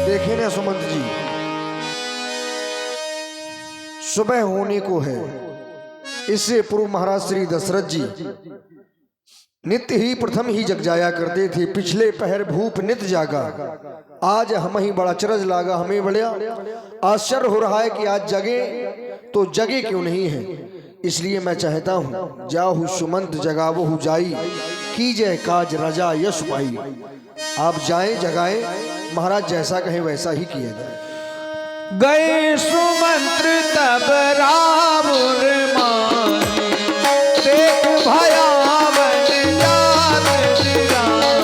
देखे ना सुमंत जी, सुबह होने को है। इससे पूर्व महाराज श्री दशरथ जी नित्य ही प्रथम ही जग जाया करते थे। पिछले पहर भूप नित जागा, आज हम ही बड़ा चरज लागा। हमें बड़ा आश्चर्य हो रहा है कि आज जगे तो जगे क्यों नहीं है। इसलिए मैं चाहता हूँ जाहु सुमंत जगावहु जाई, कीजय काज रजा यश पाई। आप जाएं जगाएं, महाराज जैसा कहें वैसा ही किया जाए। गए सुमंत्र तब रावण माने, देख भयावन जात निराने।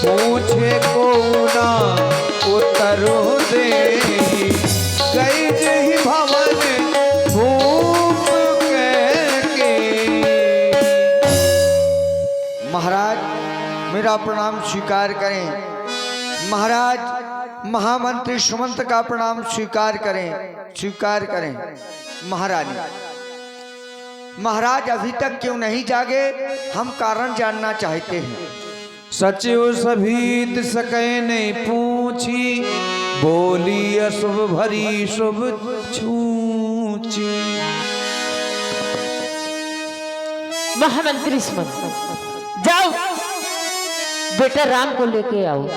पूछे को ना उत्तरो दे, गई जही भवन भूप के। महाराज मेरा प्रणाम स्वीकार करें। महाराज महामंत्री सुमंत का प्रणाम स्वीकार करें, स्वीकार करें। महारानी महाराज अभी तक क्यों नहीं जागे, हम कारण जानना चाहते हैं। सचिव सभीत सकै नहीं पूछी, बोली अशुभ भरी शुभ छूची। महामंत्री सुमंत, जाओ बेटा राम को लेके आओ।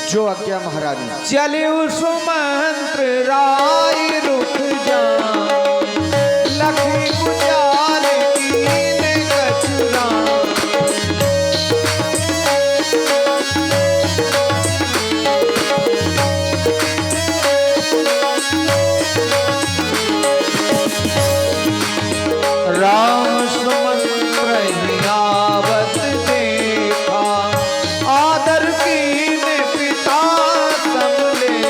जो आज्ञा महारानी। चलियो सुमंत्र राय रुक जा, लखी गुजाल कीने कछुरा। राम सुमंत्र ही आवत देखा, आदर कीने पिता संभले।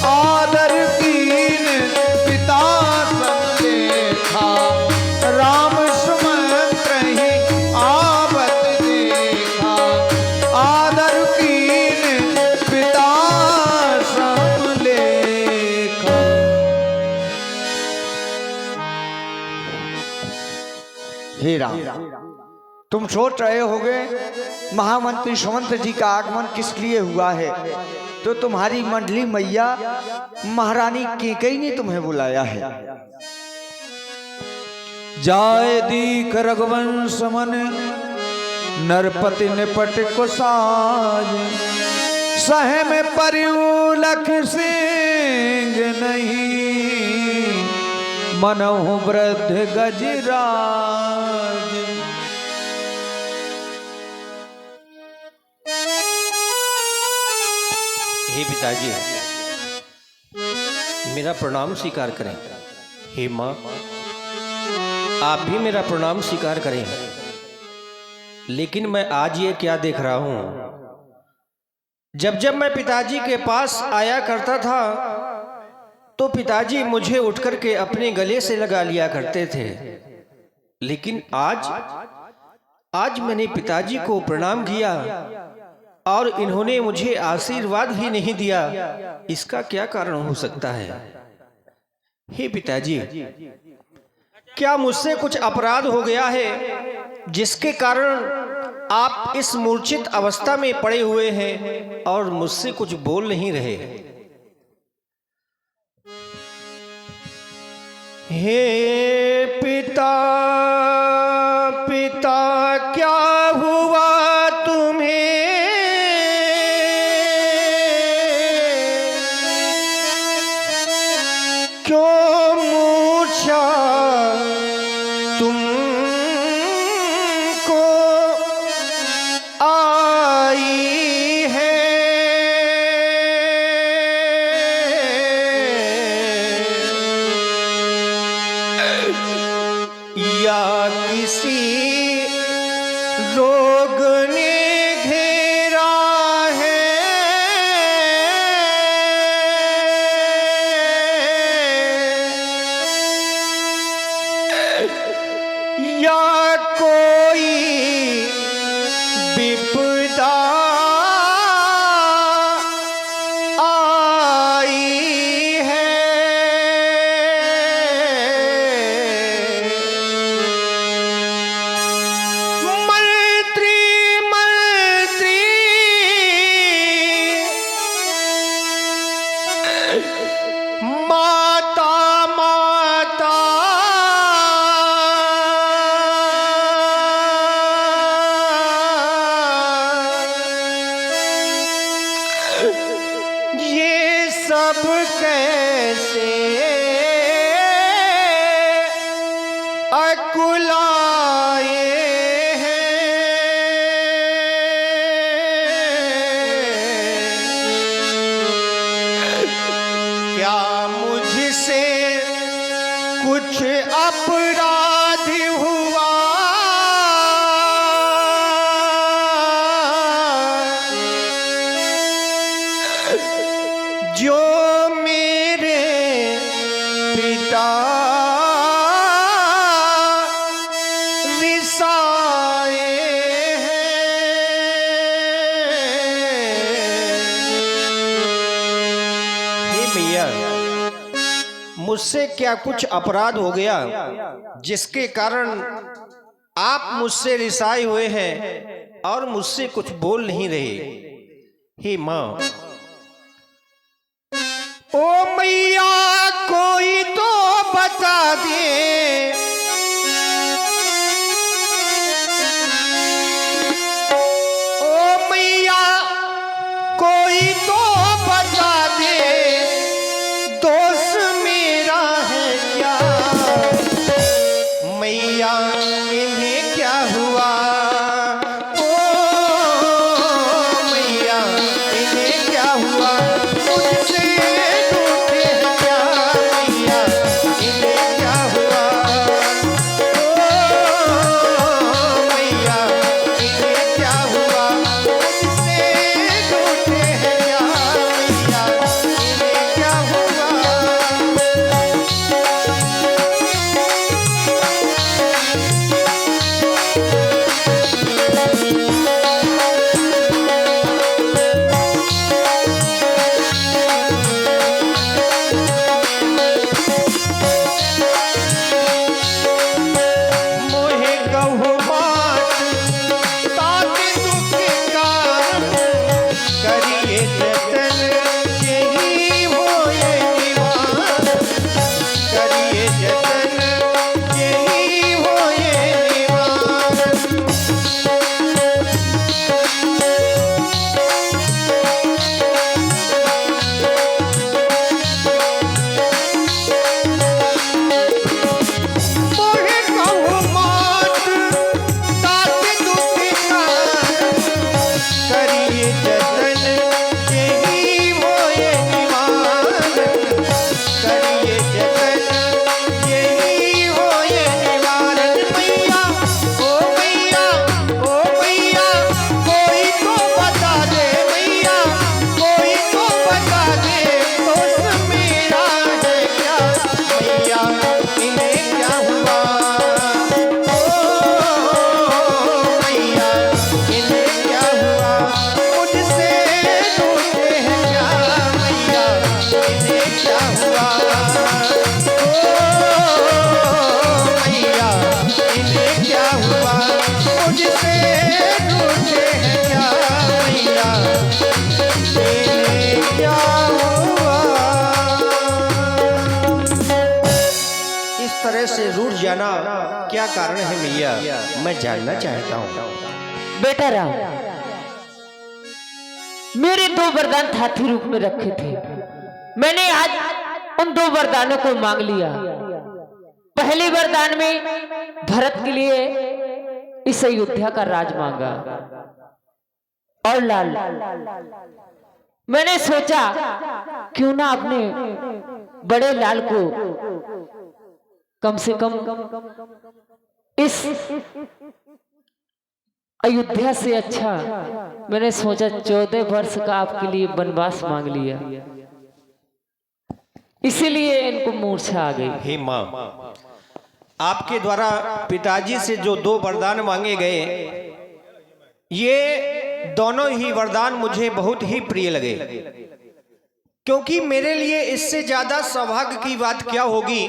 आदर कीने पिता संभलेखा, राम सुमंत्र ही आवत देखा। आदर कीने पिता संभलेखा। हे राम, तुम सोच रहे होगे महामंत्री सुमंत जी का आगमन किस लिए हुआ है। तो तुम्हारी मंडली मैया महारानी केकई ने तुम्हें बुलाया है। जाय दीख रघुवंश मन, नरपति निपट को साज। सह में परियु लख सिंह नहीं, मनहु वृद्ध गजराज। हे पिताजी, मेरा प्रणाम स्वीकार करें। हे माँ, आप भी मेरा प्रणाम स्वीकार करें। लेकिन मैं आज ये क्या देख रहा हूँ, जब जब मैं पिताजी के पास आया करता था तो पिताजी मुझे उठ करके अपने गले से लगा लिया करते थे। लेकिन आज मैंने पिताजी को प्रणाम किया और इन्होंने मुझे आशीर्वाद भी नहीं दिया। इसका क्या कारण हो सकता है? हे पिताजी, क्या मुझसे कुछ अपराध हो गया है जिसके कारण आप इस मूर्छित अवस्था में पड़े हुए हैं और मुझसे कुछ बोल नहीं रहे? हे पिता, पिता क्या हुआ तुम्हें? क्यों मूर्छा तुमको आई है? अब कैसे अकुलाए क्या मुझसे कुछ अपराध हुआ जो मेरे पिता रिसाए हे मैया, मुझसे क्या कुछ अपराध हो गया जिसके कारण आप मुझसे रिसाए हुए हैं और मुझसे कुछ बोल नहीं रहे? हे माँ, ओ मैया कोई तो बता दे, ओ मैया कोई तो बता दे, दोष मेरा है क्या? मैया इन्हें क्या हुआ? ओ मैया इन्हें क्या हुआ? मुझसे रूठे हैं क्या? मैया इन्हें क्या हुआ? ओ मैया इन्हें क्या हुआ? मुझसे रूठे हैं क्या? मैया इन्हें क्या हुआ? मोहे गहु बाट ताके दुख कारण, करिए जतन यही होए निवारण, करिए जतन यही होए निवारण। मोहे गहु बाट ताके दुख कारण, करिए जतन यही होए निवारण, करिए जतन यही होए निवारण। मैया ओ मैया, ओ मैया कोई तो बता दे, मैया कोई तो बता दे, दोष मेरा है क्या? मैया इन्हें क्या हुआ? ओ मैया इन्हें क्या हुआ? मुझसे रूठे हैं क्या? मैया इन्हें क्या हुआ? ओ मैया इन्हें क्या हुआ? मुझसे रूठे हैं क्या? मैया इन्हें क्या हुआ? इस तरह से रूठ जाना क्या कारण है मैया, मैं जानना चाहता हूँ। बेटा राम, मेरे 2 वरदान हाथी रूप में रखे थे। मैंने आज उन 2 वरदानों को मांग लिया। पहले वरदान में भरत के लिए इस अयोध्या का राज मांगा और लाल, मैंने सोचा क्यों ना अपने बड़े लाल को कम से कम इस अयोध्या से अच्छा, मैंने सोचा 14 वर्ष का आपके लिए वनवास मांग लिया, इसीलिए इनको मूर्छा आ गई। हे माँ, आपके द्वारा पिताजी से जो 2 वरदान मांगे गए, ये दोनों ही वरदान मुझे बहुत ही प्रिय लगे, क्योंकि मेरे लिए इससे ज्यादा सौभाग्य की बात क्या होगी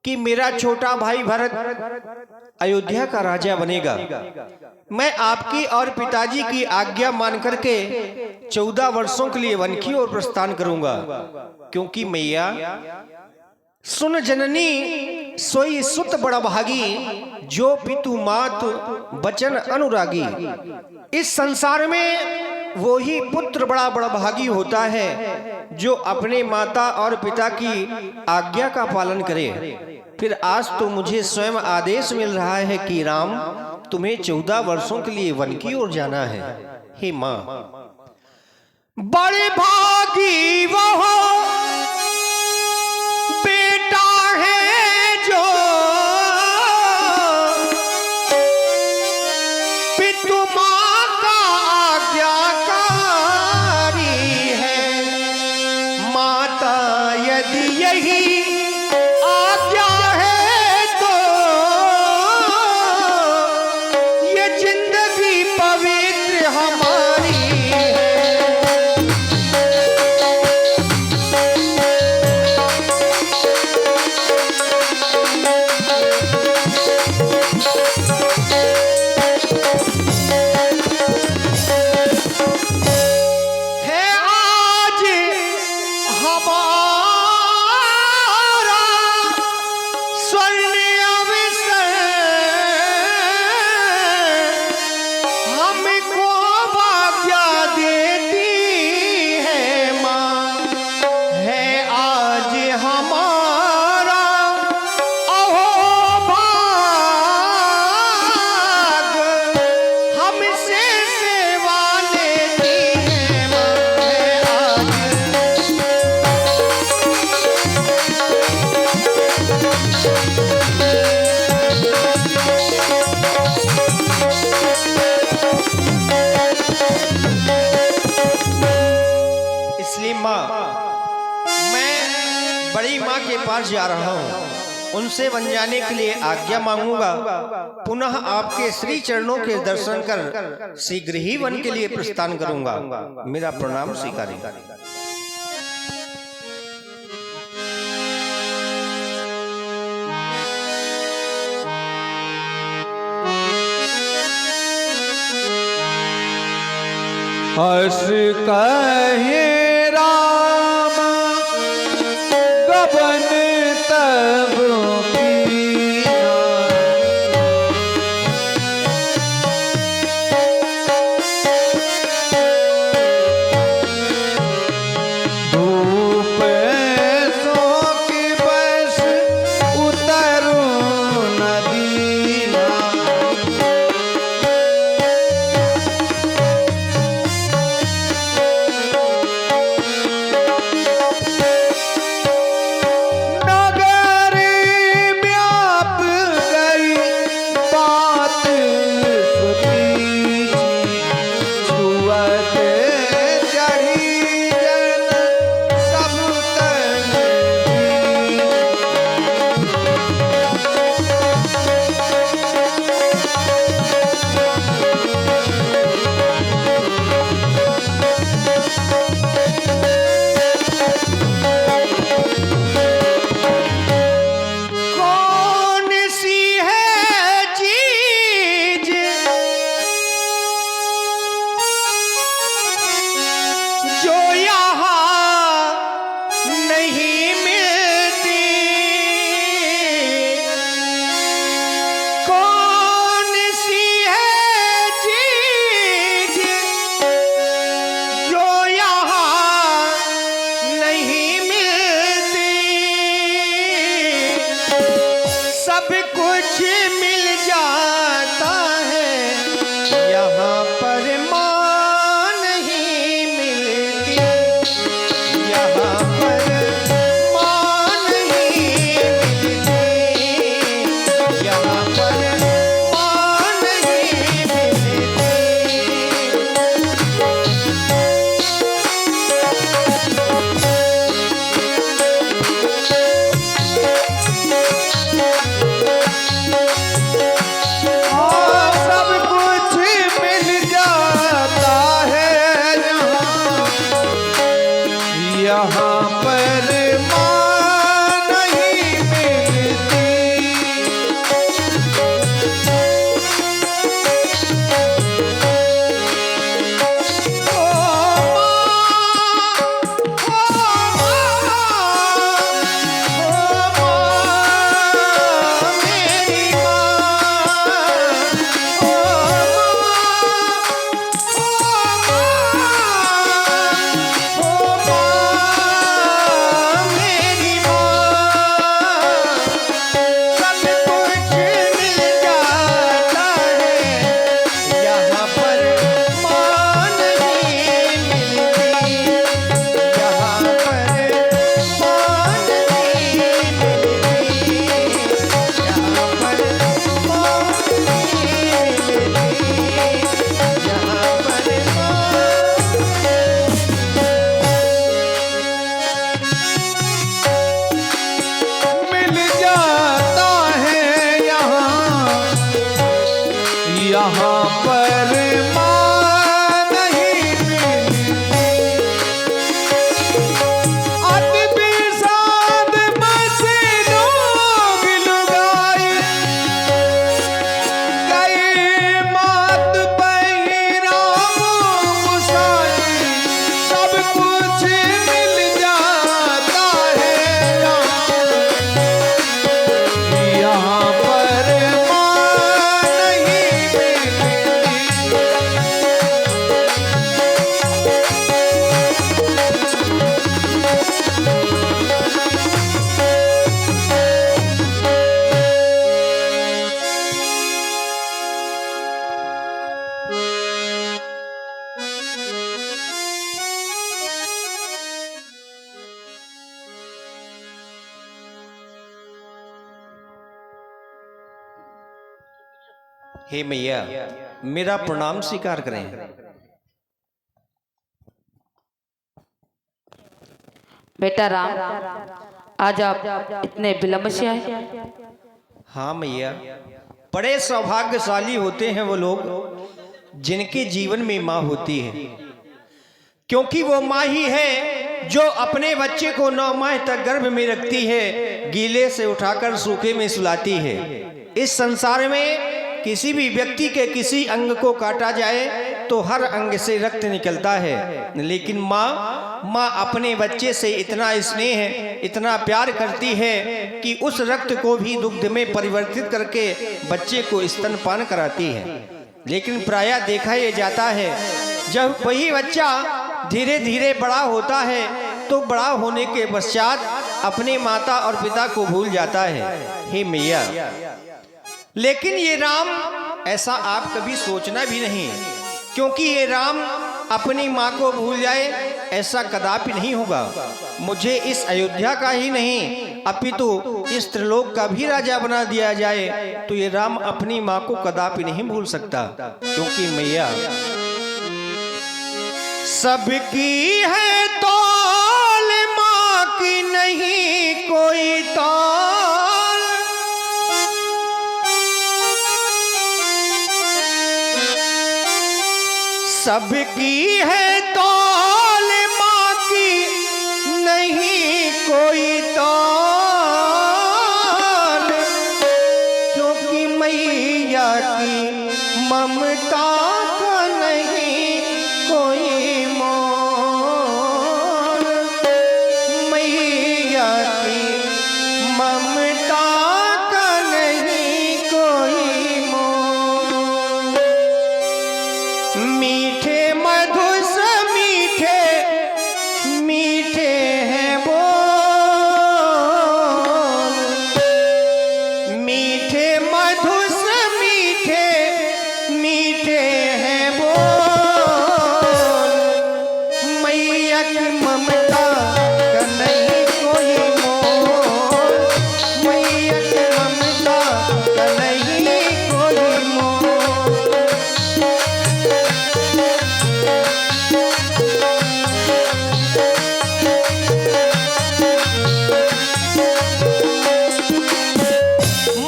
कि मेरा छोटा भाई भरत अयोध्या का राजा बनेगा। मैं आपकी और पिताजी की आज्ञा मान करके 14 वर्षों के लिए वन की ओर प्रस्थान करूंगा, क्योंकि मैया सुन जननी सोई सुत बड़ा भागी, जो पितु मात बचन अनुरागी। इस संसार में वो ही पुत्र बड़ा बड़ा भागी होता है जो अपने माता और पिता की आज्ञा का पालन करे। फिर आज तो मुझे स्वयं आदेश मिल रहा है कि राम, तुम्हें 14 वर्षों के लिए वन की ओर जाना है। हे माँ, बड़े भागी वो बेटा है जो पितु माँ का आज्ञाकारी है। माता यदि यही आज्ञा है तो ये जिंदगी पवित्र हमारी है। है आज हमारा स्वर्ण अवसर, हमको भाग्य देती है माँ। है आज हमारा अहोभाग, हमसे सेवा लेती है माँ। है आज इसलिए माँ, मैं बड़ी माँ के पास जा रहा हूँ, उनसे वन जाने के लिए आज्ञा मांगूंगा। पुनः आपके श्री चरणों के दर्शन कर शीघ्र ही वन के लिए प्रस्थान करूंगा। मेरा प्रणाम स्वीकारें। हस कहे राम गबन तब कीना। धूप सो की बस उतरू नदीना। नगरी हे मैया मेरा प्रणाम स्वीकार करें। बेटा राम, आज आप इतने विलंब से आए? हाँ मैया, बड़े सौभाग्यशाली होते हैं वो लोग जिनके जीवन में माँ होती है, क्योंकि वो माँ ही है जो अपने बच्चे को 9 माह तक गर्भ में रखती है, गीले से उठाकर सूखे में सुलाती है। इस संसार में किसी भी व्यक्ति के किसी अंग को काटा जाए तो हर अंग से रक्त निकलता है, लेकिन माँ अपने बच्चे से इतना स्नेह इतना प्यार करती है कि उस रक्त को भी दुग्ध में परिवर्तित करके बच्चे को स्तनपान कराती है। लेकिन प्रायः देखा यह जाता है जब वही बच्चा धीरे धीरे बड़ा होता है तो बड़ा होने के पश्चात अपने माता और पिता को भूल जाता है। हे मैया, लेकिन ये राम ऐसा आप कभी सोचना भी नहीं, क्योंकि ये राम अपनी माँ को भूल जाए ऐसा कदापि नहीं होगा। मुझे इस अयोध्या का ही नहीं अपितु इस त्रिलोक का भी राजा बना दिया जाए तो ये राम अपनी माँ को कदापि नहीं भूल सकता, क्योंकि मैया सबकी है तौल, माँ की नहीं कोई तौल। सबकी है तौल, माँ की नहीं कोई तौल, क्योंकि मैया की ममता का नहीं कोई मोल। मैया की ममता का नहीं कोई मोल। मीठे मधुर मीठे मीठे हैं बोल, मीठे मधुर मीठे मीठे हैं बोल। मैया की ममता का नहीं कोई मोल, मैया की ममता का नहीं कोई मोल।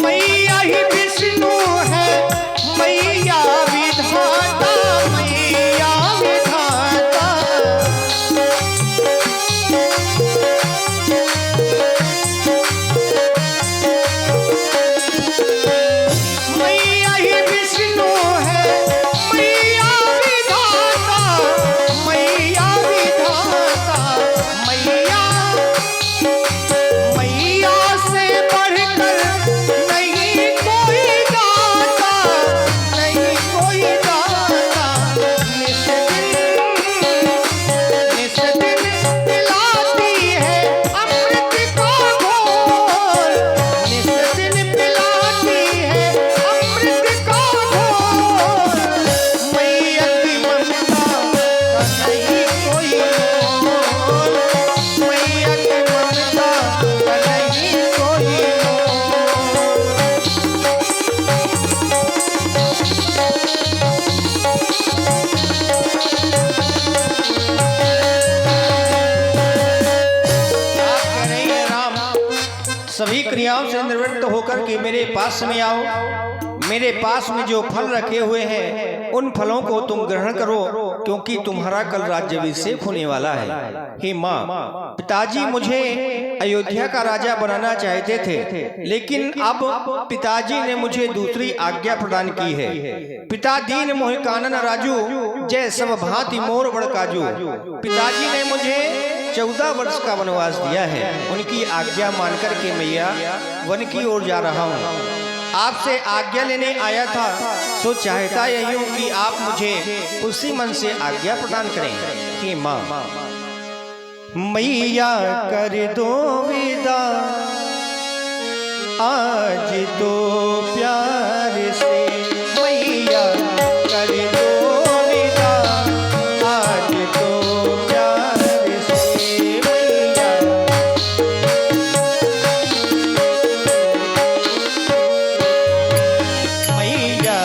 मैया ही विष्णु है, मैया विधाता, मैया विधाता। मैया ही विष्णु है, मैया विधाता, मैया विधाता। मैया से बढ़कर नहीं कोई दाता, नहीं कोई दाता। निस दिन पिलाती है अमृत का घोल, निस दिन पिलाती है अमृत का घोल। मैया की ममता का नहीं कोई मोल, मैया की ममता का नहीं कोई राम। सभी क्रियाओं से निवृत्त होकर के मेरे पास में आओ। मेरे पास में जो फल रखे हुए हैं उन फलों को तुम ग्रहण करो, क्योंकि तुम्हारा कल राज्याभिषेक होने वाला है। हे माँ, पिताजी मुझे अयोध्या का राजा बनाना चाहते थे, लेकिन अब पिताजी ने मुझे दूसरी आज्ञा प्रदान की है। पिता दीन मोहि कानन राजू, जय सब भांति मोर बड़ काजू। पिताजी ने मुझे 14 वर्ष का वनवास दिया है। उनकी आज्ञा मानकर के मैया वन की ओर जा रहा हूँ। आपसे आज्ञा लेने आया था, सो चाहता यही हूँ कि आप मुझे उसी मन से आज्ञा प्रदान करें। हे माँ, मैया कर दो विदा आज तो प्यार से। मैया कर दो विदा आज तो प्यार से। मैया मैया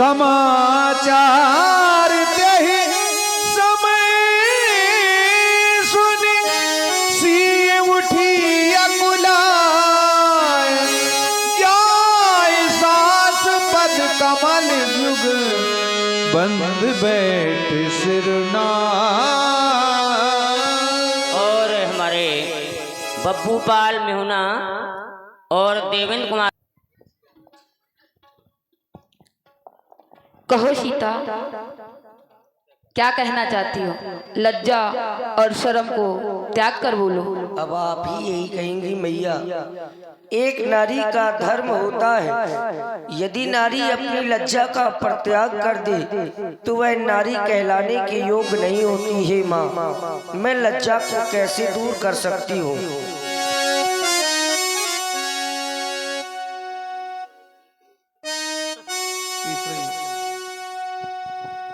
समाचार ते ही समय सुनी सी उठी अकुलाय, जाय सास पद कमल युग बंद बैठ सिरनाय। और हमारे बब्बू पाल मेहुना और देवेंद्र कुमार। कहो सीता, क्या कहना चाहती हो? लज्जा और शर्म को त्याग कर बोलो। अब आप ही यही कहेंगी मैया। एक नारी का धर्म होता है, यदि नारी अपनी लज्जा का परित्याग कर दे तो वह नारी कहलाने के योग्य नहीं होती है। माँ, मैं लज्जा को कैसे दूर कर सकती हूँ?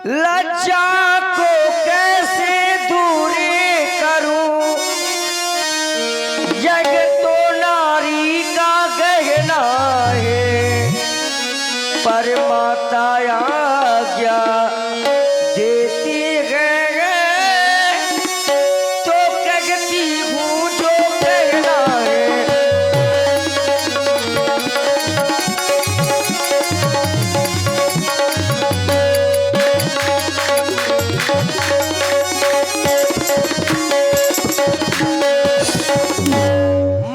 लज्जा को कैसे दूर करूं, जग तो नारी का गहना है, पर माता आज्ञा देती है तो कहती हूँ जो कहना है।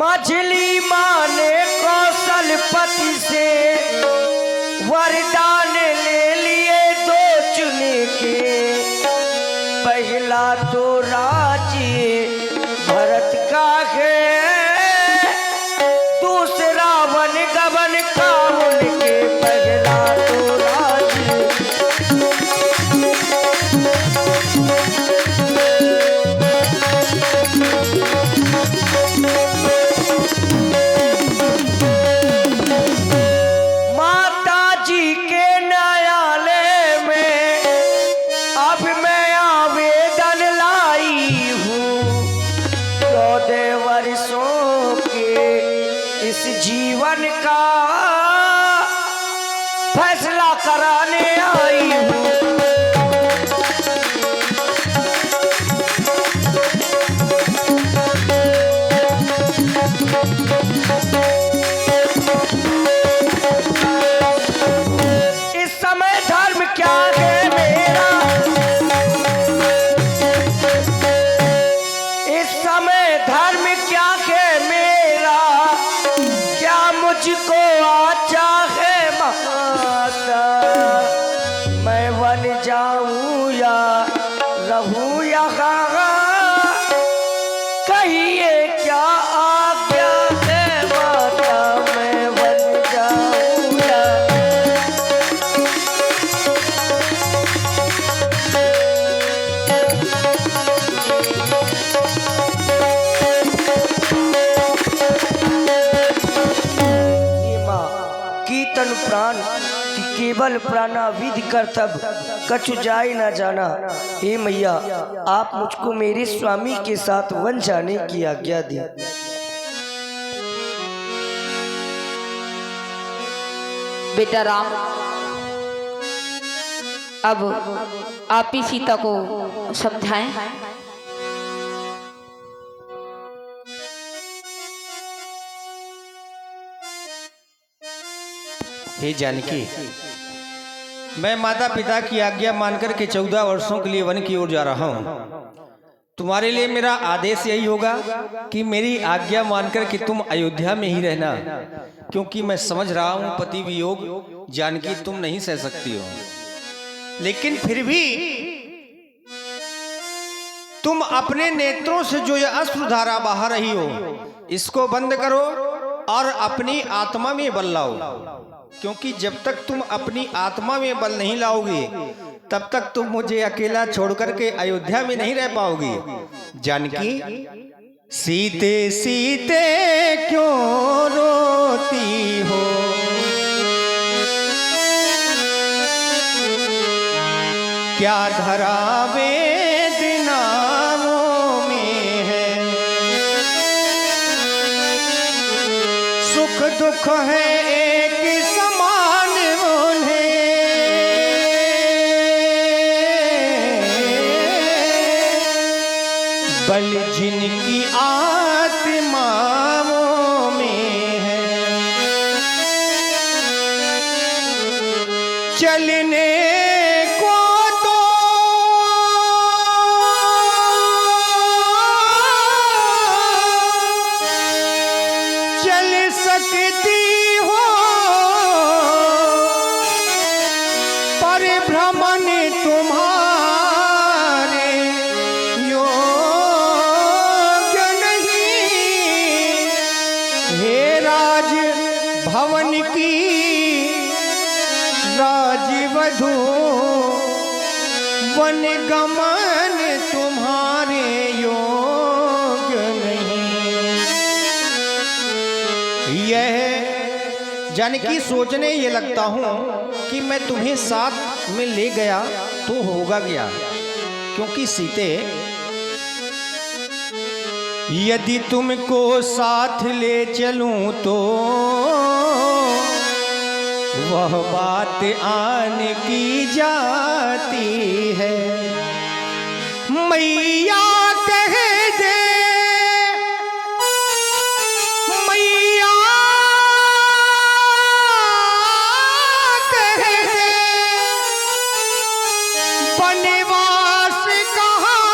मछली माँ ने कौशलपति से वरदान ले लिए दो चुने के, पहला तो राज्य भरत का है, दूसरा वन गवन का उनके, पहला तो राज्य। माता जी के न्यायालय में अब मैं आवेदन लाई हूँ, 14 वर्षों के इस जीवन का फैसला कराने आई हूँ। इस समय धर्म क्या है मेरा, इस समय धर्म क्या है मेरा, क्या मुझको आचा है माता, मैं वन जाऊं या रहूं यहाँ, कहिए क्या आज्ञा है माता, मैं वन जाऊं या। कीर्तन प्राण कि केवल प्राणाविधि कर्तव्य कछु जाए न जाना। हे मैया, आप मुझको मेरे स्वामी के साथ वन जाने की आज्ञा दी। बेटा राम, अब आप ही सीता को समझाएं। हे जानकी, मैं माता पिता की आज्ञा मानकर के 14 वर्षों के लिए वन की ओर जा रहा हूँ। तुम्हारे लिए मेरा आदेश यही होगा कि मेरी आज्ञा मानकर के तुम अयोध्या में ही रहना, क्योंकि मैं समझ रहा हूँ पति वियोग जानकी तुम नहीं सह सकती हो। लेकिन फिर भी तुम अपने नेत्रों से जो यह अश्रुधारा बहा रही हो, इसको बंद करो और अपनी आत्मा में बल लाओ, क्योंकि जब तक तुम अपनी आत्मा में बल नहीं लाओगे तब तक तुम मुझे अकेला छोड़कर के अयोध्या में नहीं रह पाओगे। जानकी, सीते सीते क्यों रोती हो, क्या धरा वेदनाओं में है, सुख दुख है एक समान उन्हें, बल जिनकी आत्माओं में है, चलने को तो चल सकती हो, पर भ्रमण तुम्हारे योग्य नहीं। हे राज भवन की राजवधू, वन गमन तुम्हारे योग्य नहीं। यह जानकी सोचने ये लगता हूँ कि मैं तुम्हें साथ में ले गया तो होगा क्या, क्योंकि सीते यदि तुमको साथ ले चलूं तो वह बात आन की जाती है। मैया कह दे, मैया कह दे, बनवास कहाँ,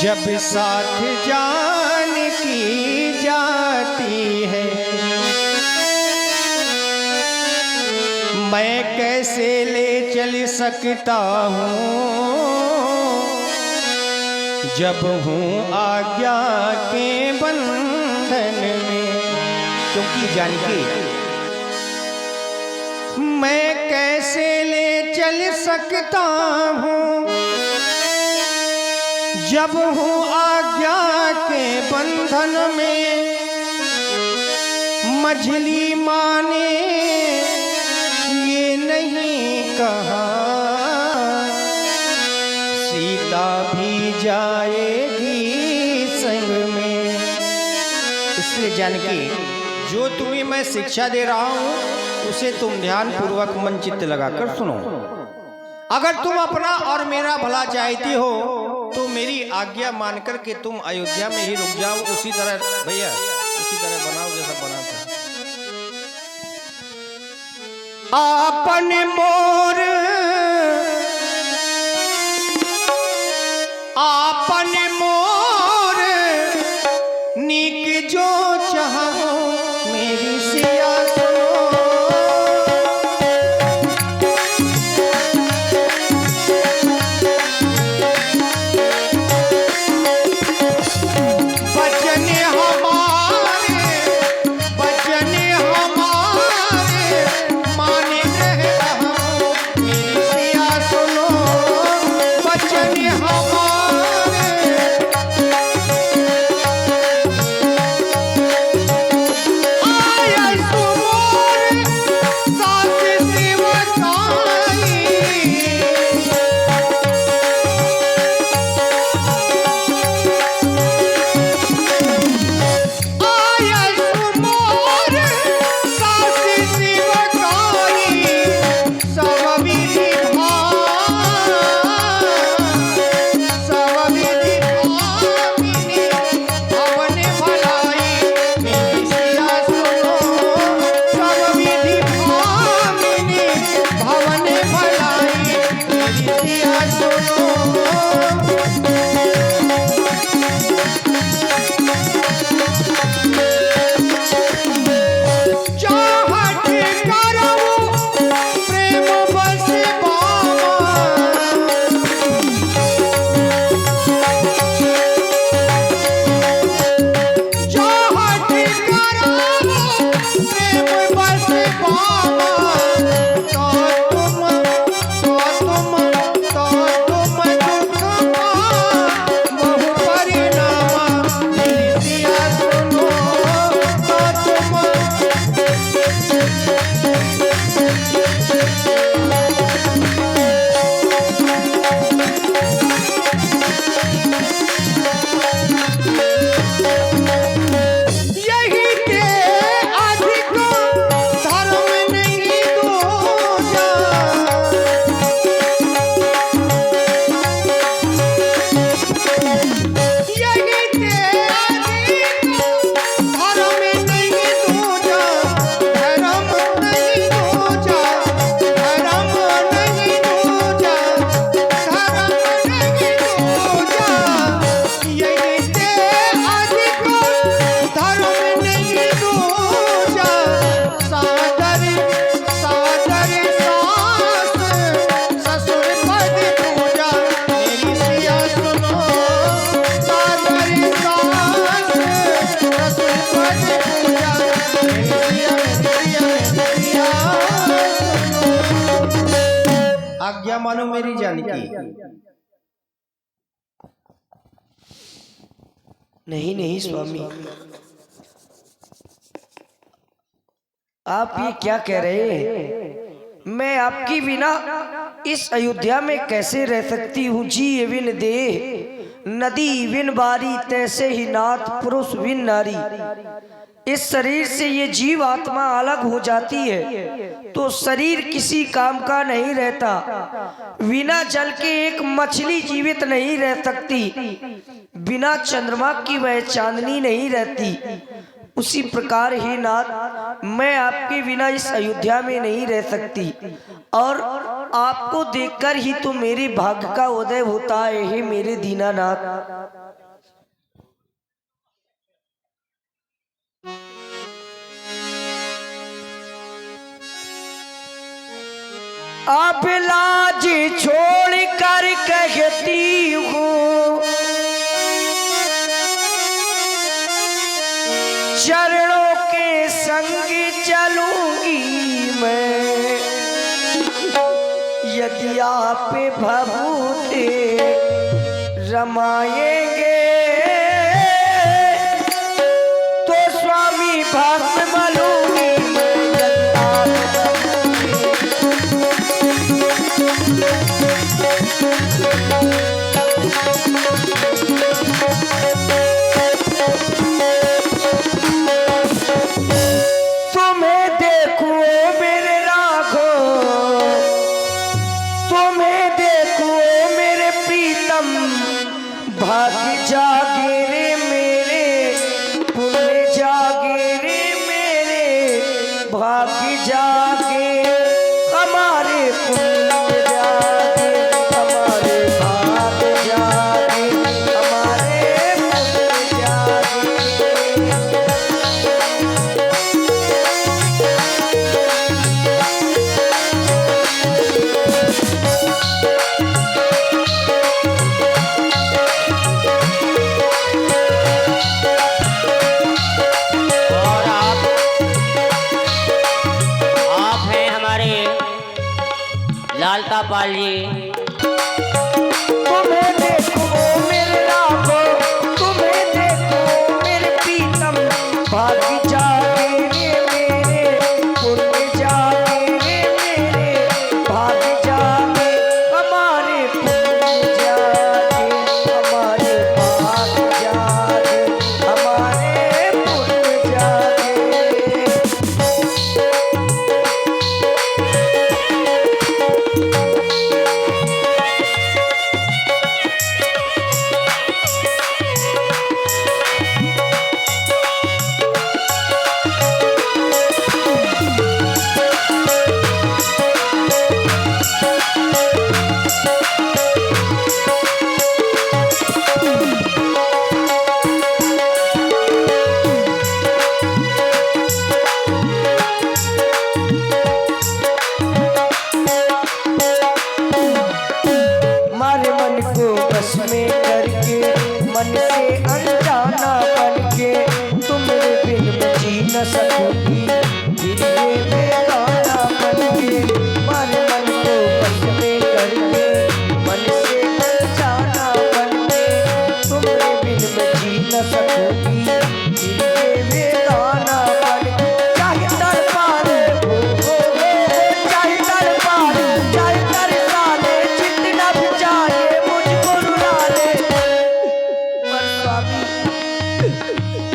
जब साथ जान की जाती है। मैं कैसे ले चल सकता हूँ जब हूँ आज्ञा के बंधन में, क्योंकि जानकी मैं कैसे ले चल सकता हूँ जब हूँ आज्ञा के बंधन में। मझली माने ये नहीं कहा, सीता भी जाएगी संग में। इसलिए जानकी, जो तुम्हें मैं शिक्षा दे रहा हूँ उसे तुम ध्यान पूर्वक मन चित्त लगाकर सुनो। अगर तुम अपना और मेरा भला चाहती हो तो मेरी आज्ञा मानकर के तुम अयोध्या में ही रुक जाओ, उसी तरह भैया उसी तरह बनाओ जैसा बना था। आपन मोर आपन मोर नीक जो चाहो मेरी सिया सुनो। बचन हमारे माने रहे मेरी सिया सुनो। बचन हमारे आया सुमोर साथ शिवकाई। आया सुमोर साथ शिवकाई, सब विधि भामिनी भवन भलाई मेरी सिया सुनो। सब विधि भामिनी भवन भलाई मेरी सिया सुनो। चाहत करऊं प्रेम बस बामा, चाहत करऊं प्रेम बस बामा। तो तुम दुख पा बहु परिणामा मेरी सिया सुनो। तो तुम यही के अधिक धर्म नहीं दूजा। आज्ञा मानो मेरी जानकी। नहीं नहीं स्वामी, आप ये क्या कह रहे हैं? मैं आपकी बिना इस अयोध्या में कैसे रह सकती हूँ? जी विन देह नदी विन बारी, तैसे ही नाथ पुरुष विन नारी। इस शरीर से ये जीव आत्मा अलग हो जाती है तो शरीर किसी काम का नहीं रहता। बिना जल के एक मछली जीवित नहीं रह सकती, बिना चंद्रमा की वह चांदनी नहीं रहती। उसी प्रकार ही नाथ, मैं आपके बिना इस अयोध्या में नहीं रह सकती और आपको देखकर ही तो मेरे भाग्य का उदय होता है। हे मेरे दीनानाथ, आप लाज छोड़ कर कहती हूँ, चरणों के संग चलूंगी मैं। यदि आप भभूते रमाएंगे तो स्वामी भक्त बनूंगी मैं। यदि आप तुम्हें देखो मेरे राघो, तुम्हें देखो मेरे प्रीतम, भाग्य जागे रे मेरे, पुण्य जागे रे मेरे, भाग्य जागे हमारे, पुण्य जागे हमारे, भाग्य जागे हमारे, पुण्य जागे। और आप हैं हमारे लालता पाल जी। तुम्हें देखो मेरे राघो, तुम्हें देखो मेरे प्रीतम, भाग्य जागे रे मेरे, पुण्य जागे रे मेरे, भाग्य जागे हमारे, पुण्य जागे हमारे, भाग्य जागे हमारे, पुण्य जागे। हमारे मन को बस में करके, मन से अनजाना बनके, तुम्हारे बिन मैं जी न सकूंगी, फिर ये बेगाना बनके। हमारे मन को बस में करके, मन से अनजाना बनके, तुम्हारे बिन मैं जी न सकूंगी, फिर ये बेगाना बनके। चाहे तड़पा ले चाहे तड़पा ले, चाहे तरसा ले, जितना भी चाहे मुझको रुला ले, पर स्वामी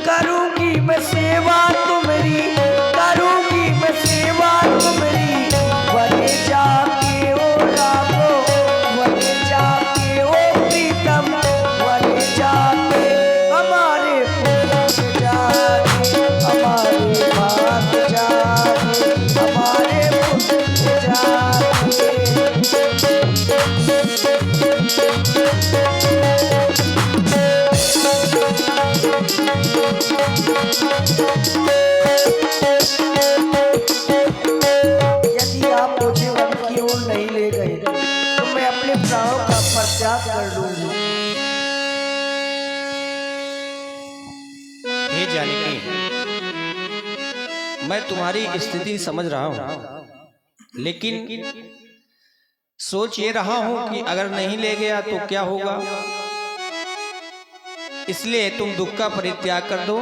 करूंगी मैं सेवा तुम्हारी, करूंगी मैं सेवा तुम्हारी। वने जाके ओ राघो, वने जाके ओ प्रीतम, वने जाके हमारे, पुण्य जागे हमारे, भाग्य जागे हमारे, पुण्य जागे। यदि आप मुझे वन की ओर नहीं ले गए तो मैं अपने प्राणों का परित्याग कर लूंगी। हे जानकी, मैं तुम्हारी स्थिति समझ रहा हूं, लेकिन सोच ये रहा हूं कि अगर नहीं ले गया तो क्या होगा, इसलिए तुम दुख का परित्याग कर दो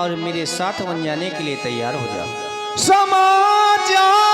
और मेरे साथ बन जाने के लिए तैयार हो जाओ। समाचार